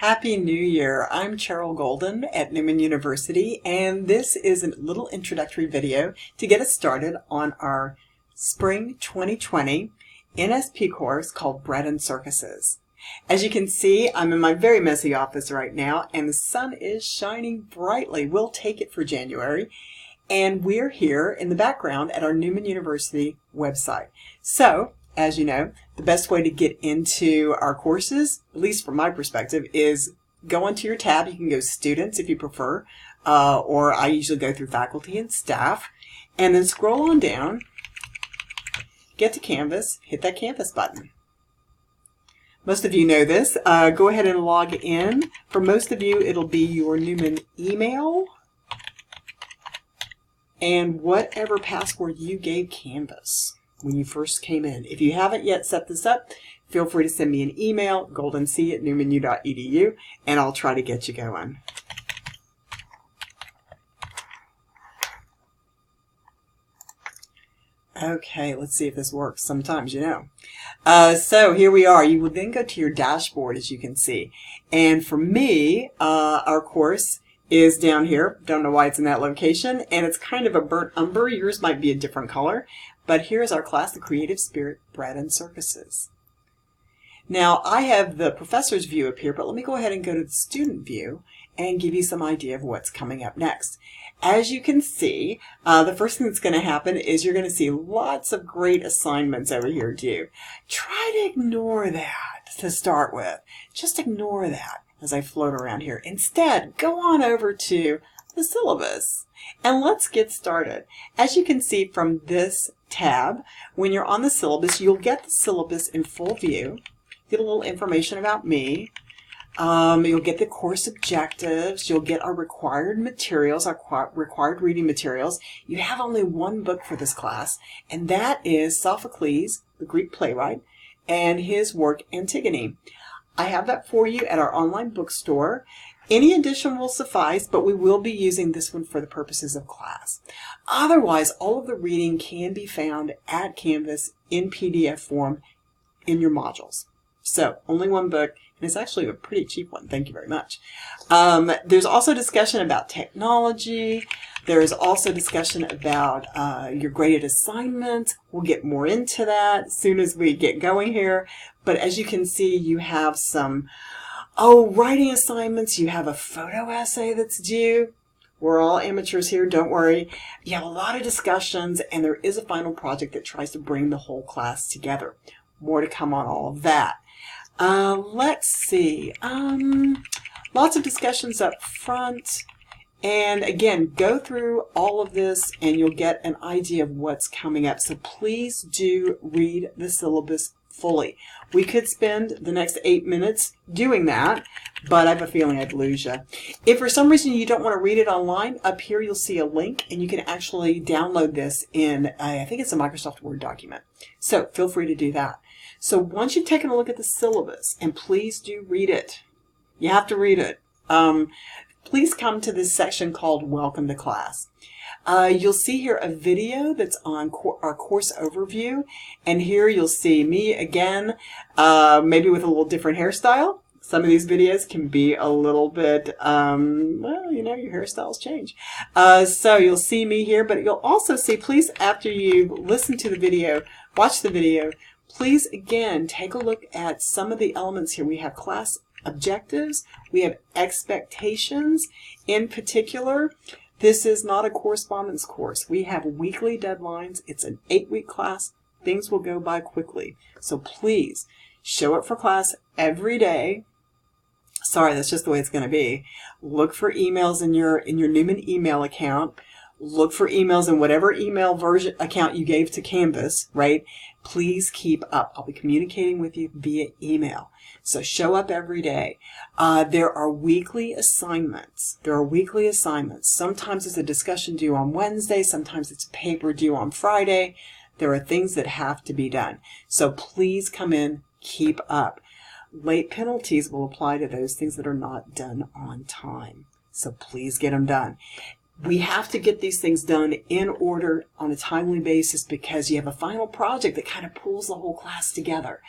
Happy New Year! I'm Cheryl Golden at Newman University, and this is a little introductory video to get us started on our Spring 2020 NSP course called Bread and Circuses. As you can see, I'm in my very messy office right now, and the sun is shining brightly. We'll take it for January, and we're here in the background at our Newman University website. So, as you know, the best way to get into our courses, at least from my perspective, is go onto your tab. You can go Students if you prefer, or I usually go through Faculty and Staff, and then scroll on down, get to Canvas, hit that Canvas button. Most of you know this. Go ahead and log in. For most of you, it'll be your Newman email and whatever password you gave Canvas when you first came in. If you haven't yet set this up, feel free to send me an email, goldenc@newmanu.edu, and I'll try to get you going. Okay, let's see if this works. Sometimes, you know. So here we are. You will then go to your dashboard, as you can see. And for me, our course is down here. Don't know why it's in that location. And it's kind of a burnt umber. Yours might be a different color. But here's our class, The Creative Spirit, Bread and Circuses. Now, I have the professor's view up here, but let me go ahead and go to the student view and give you some idea of what's coming up next. As you can see, the first thing that's going to happen is you're going to see lots of great assignments over here due. Try to ignore that to start with. Just ignore that as I float around here. Instead, go on over to the syllabus and let's get started. As you can see from this tab, when you're on the syllabus, you'll get the syllabus in full view, get a little information about me. You'll get the course objectives, you'll get our required materials, our required reading materials. You have only one book for this class, and that is Sophocles, the Greek playwright, and his work Antigone. I have that for you at our online bookstore. Any addition will suffice, but we will be using this one for the purposes of class. Otherwise, all of the reading can be found at Canvas in PDF form in your modules. So, only one book, and it's actually a pretty cheap one. Thank you very much. There's also discussion about technology. There's also discussion about your graded assignments. We'll get more into that as soon as we get going here. But as you can see, you have some writing assignments. You have a photo essay that's due. We're all amateurs here, don't worry. You have a lot of discussions, and there is a final project that tries to bring the whole class together. More to come on all of that. Let's see. Lots of discussions up front. And again, go through all of this and you'll get an idea of what's coming up. So please do read the syllabus fully. We could spend the next 8 minutes doing that, but I have a feeling I'd lose you. If for some reason you don't want to read it online, up here you'll see a link and you can actually download this in, I think it's a Microsoft Word document. So feel free to do that. So once you've taken a look at the syllabus, and please do read it, you have to read it, please come to this section called Welcome to Class. You'll see here a video that's on our course overview, and here you'll see me again, maybe with a little different hairstyle. Some of these videos can be a little bit, well, you know, your hairstyles change. So you'll see me here, but you'll also see, please, after you listen to the video, watch the video, please, again, take a look at some of the elements here. We have class objectives. We have expectations. In particular, this is not a correspondence course. We have weekly deadlines. It's an 8-week class. Things will go by quickly. So please, show up for class every day. Sorry, that's just the way it's going to be. Look for emails in your Newman email account. Look for emails in whatever email version account you gave to Canvas, right? Please keep up. I'll be communicating with you via email. So show up every day. There are weekly assignments. Sometimes it's a discussion due on Wednesday. Sometimes it's a paper due on Friday. There are things that have to be done. So please come in, keep up. Late penalties will apply to those things that are not done on time. So please get them done. We have to get these things done in order on a timely basis because you have a final project that kind of pulls the whole class together.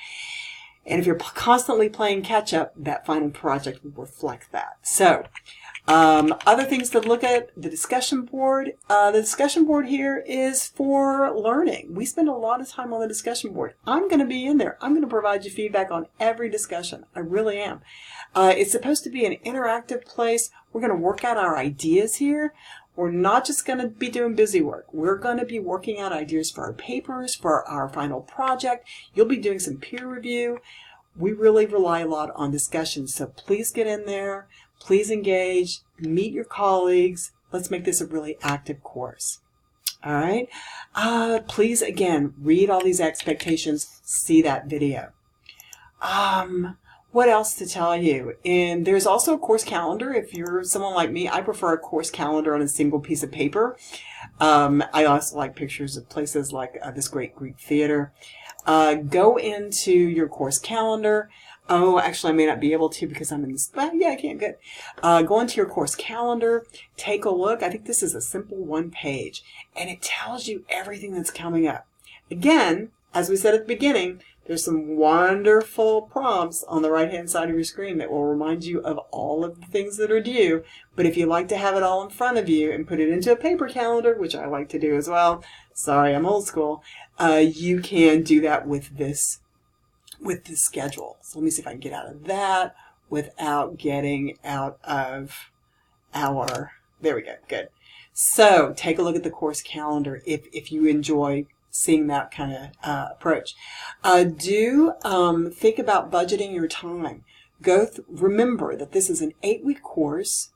And if you're constantly playing catch up, that final project will reflect that. So, other things to look at, the discussion board. The discussion board here is for learning. We spend a lot of time on the discussion board. I'm going to be in there. I'm going to provide you feedback on every discussion. I really am. It's supposed to be an interactive place. We're going to work out our ideas here. We're not just going to be doing busy work. We're going to be working out ideas for our papers, for our final project. You'll be doing some peer review. We really rely a lot on discussion, so please get in there. Please engage. Meet your colleagues. Let's make this a really active course. All right? Please, again, read all these expectations. See that video. What else to tell you? And there's also a course calendar. If you're someone like me, I prefer a course calendar on a single piece of paper. I also like pictures of places like this great Greek theater. Go into your course calendar. Oh, actually, I may not be able to because I'm in this. Yeah, I can. Good. Go into your course calendar. Take a look. I think this is a simple one page, and it tells you everything that's coming up. Again, as we said at the beginning, there's some wonderful prompts on the right-hand side of your screen that will remind you of all of the things that are due. But if you like to have it all in front of you and put it into a paper calendar, which I like to do as well, sorry, I'm old school, you can do that with this schedule. So let me see if I can get out of that without getting out of our, there we go, good. So take a look at the course calendar if you enjoy seeing that kind of approach. Do think about budgeting your time. Remember that this is an 8-week course.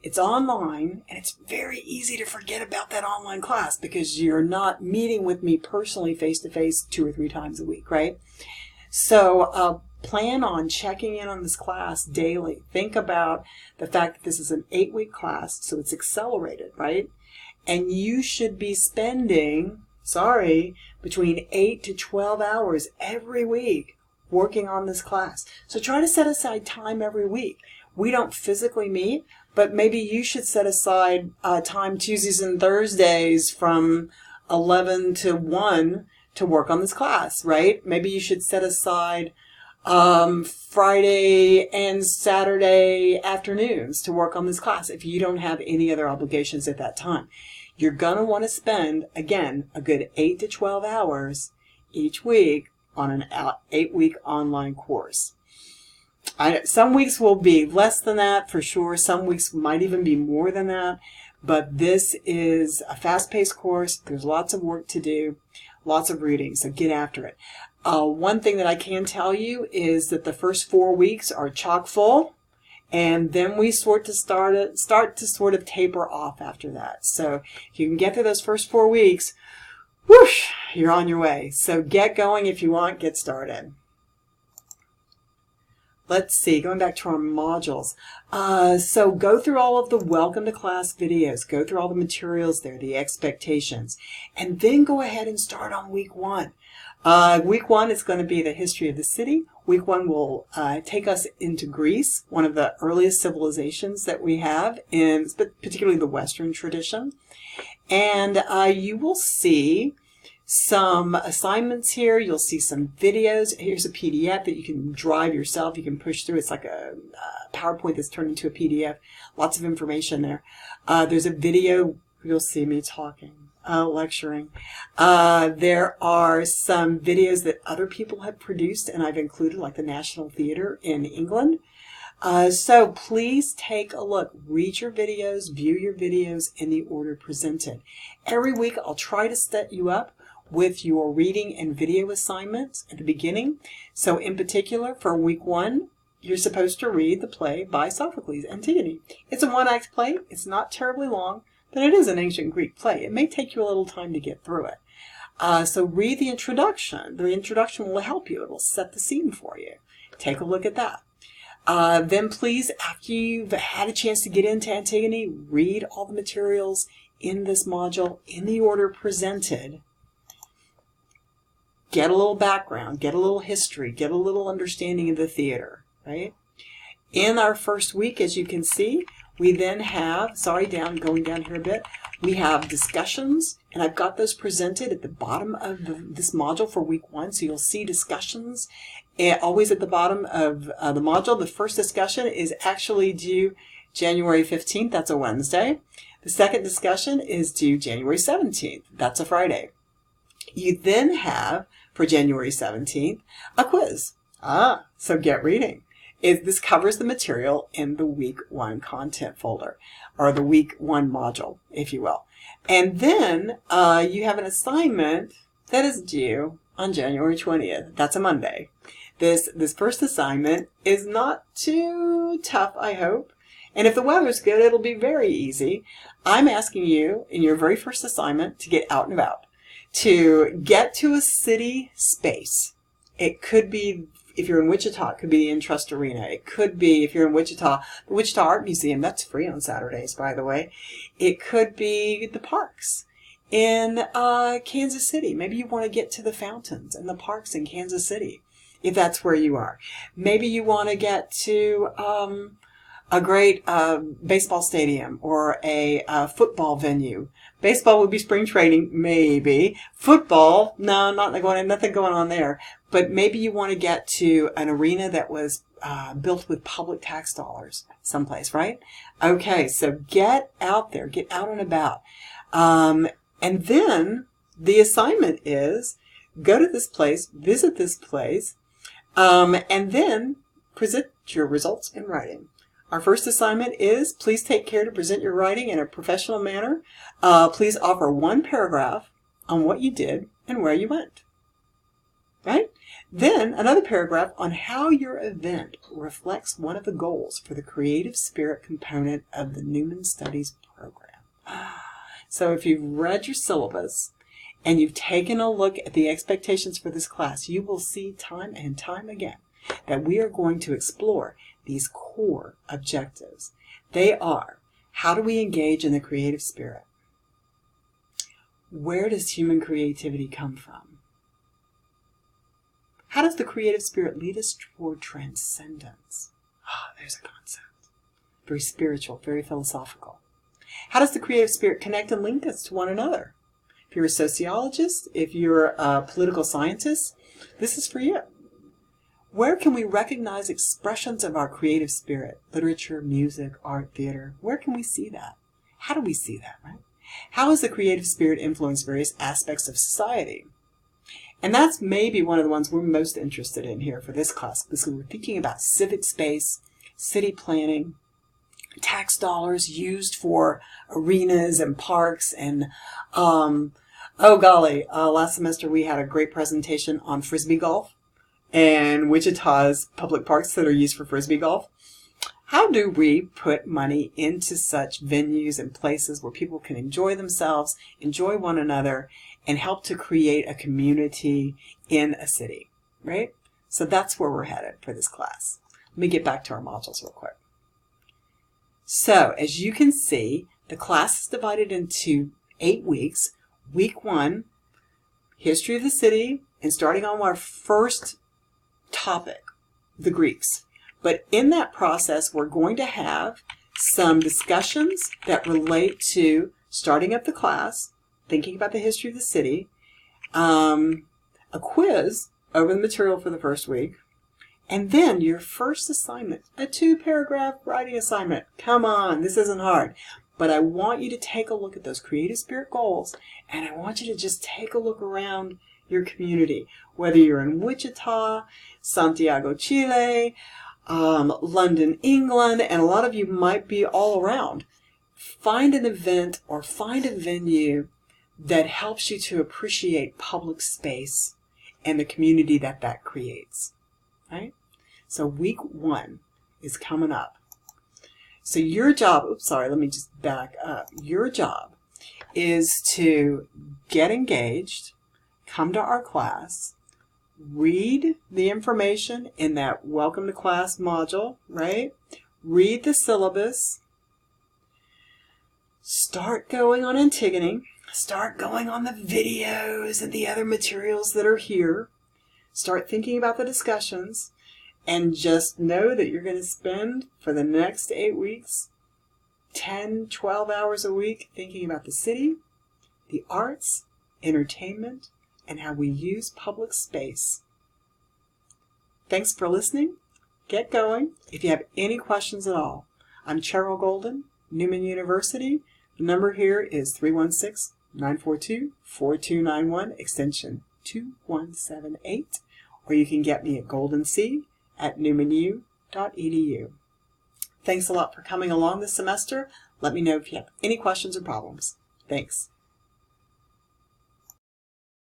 It's online, and it's very easy to forget about that online class because you're not meeting with me personally face-to-face 2 or 3 times a week, right? So plan on checking in on this class daily. Think about the fact that this is an 8-week class, so it's accelerated, right? And you should be spending between 8 to 12 hours every week working on this class. So try to set aside time every week. We don't physically meet, but maybe you should set aside time Tuesdays and Thursdays from 11 to 1 to work on this class, right? Maybe you should set aside Friday and Saturday afternoons to work on this class if you don't have any other obligations at that time. You're going to want to spend, again, a good 8 to 12 hours each week on an 8-week online course. Some weeks will be less than that for sure. Some weeks might even be more than that. But this is a fast-paced course. There's lots of work to do, lots of reading, so get after it. One thing that I can tell you is that the first 4 weeks are chock full. And then we start to sort of taper off after that. So if you can get through those first 4 weeks, whoosh, you're on your way. So get going if you want, get started. Let's see, going back to our modules. So go through all of the welcome to class videos. Go through all the materials there, the expectations. And then go ahead and start on week 1. Week 1 is going to be the history of the city. Week 1 will take us into Greece, one of the earliest civilizations that we have, particularly the Western tradition. And you will see some assignments here. You'll see some videos. Here's a PDF that you can drive yourself. You can push through. It's like a PowerPoint that's turned into a PDF. Lots of information there. There's a video. You'll see me talking. Lecturing. There are some videos that other people have produced and I've included, like the National Theatre in England. So please take a look, read your videos, view your videos in the order presented. Every week I'll try to set you up with your reading and video assignments at the beginning. So in particular for week 1, you're supposed to read the play by Sophocles, Antigone. It's a 1-act play. It's not terribly long. But it is an ancient Greek play. It may take you a little time to get through it. So read the introduction. The introduction will help you. It will set the scene for you. Take a look at that. Then please, after you've had a chance to get into Antigone, read all the materials in this module in the order presented. Get a little background, get a little history, get a little understanding of the theater, right? In our first week, as you can see, we then have, going down here a bit, we have discussions, and I've got those presented at the bottom of this module for week 1, so you'll see discussions And always at the bottom of the module, the first discussion is actually due January 15th. That's a Wednesday. The second discussion is due January 17th. That's a Friday. You then have, for January 17th, a quiz. So get reading. This covers the material in the week 1 content folder, or the week 1 module, if you will. And then you have an assignment that is due on January 20th. That's a Monday. This first assignment is not too tough, I hope. And if the weather's good, it'll be very easy. I'm asking you in your very first assignment to get out and about, to get to a city space. It could be, if you're in Wichita, it could be the Intrust Arena. It could be, if you're in Wichita, the Wichita Art Museum. That's free on Saturdays, by the way. It could be the parks in Kansas City. Maybe you want to get to the fountains and the parks in Kansas City, if that's where you are. Maybe you want to get to a great baseball stadium or a football venue. Baseball would be spring training, maybe. Football, no, nothing going on there. But maybe you want to get to an arena that was built with public tax dollars someplace, right? Okay, so get out there, get out and about. And then the assignment is go to this place, visit this place, and then present your results in writing. Our first assignment is, please take care to present your writing in a professional manner. Please offer 1 paragraph on what you did and where you went. Right? Then another paragraph on how your event reflects one of the goals for the creative spirit component of the Newman Studies program. So if you've read your syllabus and you've taken a look at the expectations for this class, you will see time and time again that we are going to explore these core objectives. They are, how do we engage in the creative spirit? Where does human creativity come from? How does the creative spirit lead us toward transcendence? There's a concept. Very spiritual, very philosophical. How does the creative spirit connect and link us to one another? If you're a sociologist, if you're a political scientist, this is for you. Where can we recognize expressions of our creative spirit? Literature, music, art, theater. Where can we see that? How do we see that, right? How has the creative spirit influenced various aspects of society? And that's maybe one of the ones we're most interested in here for this class, because we're thinking about civic space, city planning, tax dollars used for arenas and parks, and oh golly, last semester we had a great presentation on Frisbee golf and Wichita's public parks that are used for Frisbee golf. How do we put money into such venues and places where people can enjoy themselves, enjoy one another, and help to create a community in a city, right? So that's where we're headed for this class. Let me get back to our modules real quick. So as you can see, the class is divided into 8 weeks. Week 1, history of the city, and starting on our first topic, the Greeks. But in that process, we're going to have some discussions that relate to starting up the class, thinking about the history of the city, a quiz over the material for the first week, and then your first assignment, a 2-paragraph writing assignment. Come on, this isn't hard. But I want you to take a look at those creative spirit goals, and I want you to just take a look around your community, whether you're in Wichita, Santiago, Chile, London, England, and a lot of you might be all around. Find an event or find a venue that helps you to appreciate public space and the community that that creates, right? So week 1 is coming up. So your job, let me just back up. Your job is to get engaged, come to our class, read the information in that Welcome to Class module, right? Read the syllabus, start going on Antigone, start going on the videos and the other materials that are here, start thinking about the discussions, and just know that you're going to spend for the next 8 weeks 10, 12 hours a week thinking about the city, the arts, entertainment, and how we use public space Thanks for listening. Get going. If you have any questions at all, I'm Cheryl Golden, Newman University. The number here is 316-942-4291, extension 2178. Or you can get me at goldensea@newmanu.edu. Thanks a lot for coming along this semester. Let me know if you have any questions or problems. Thanks.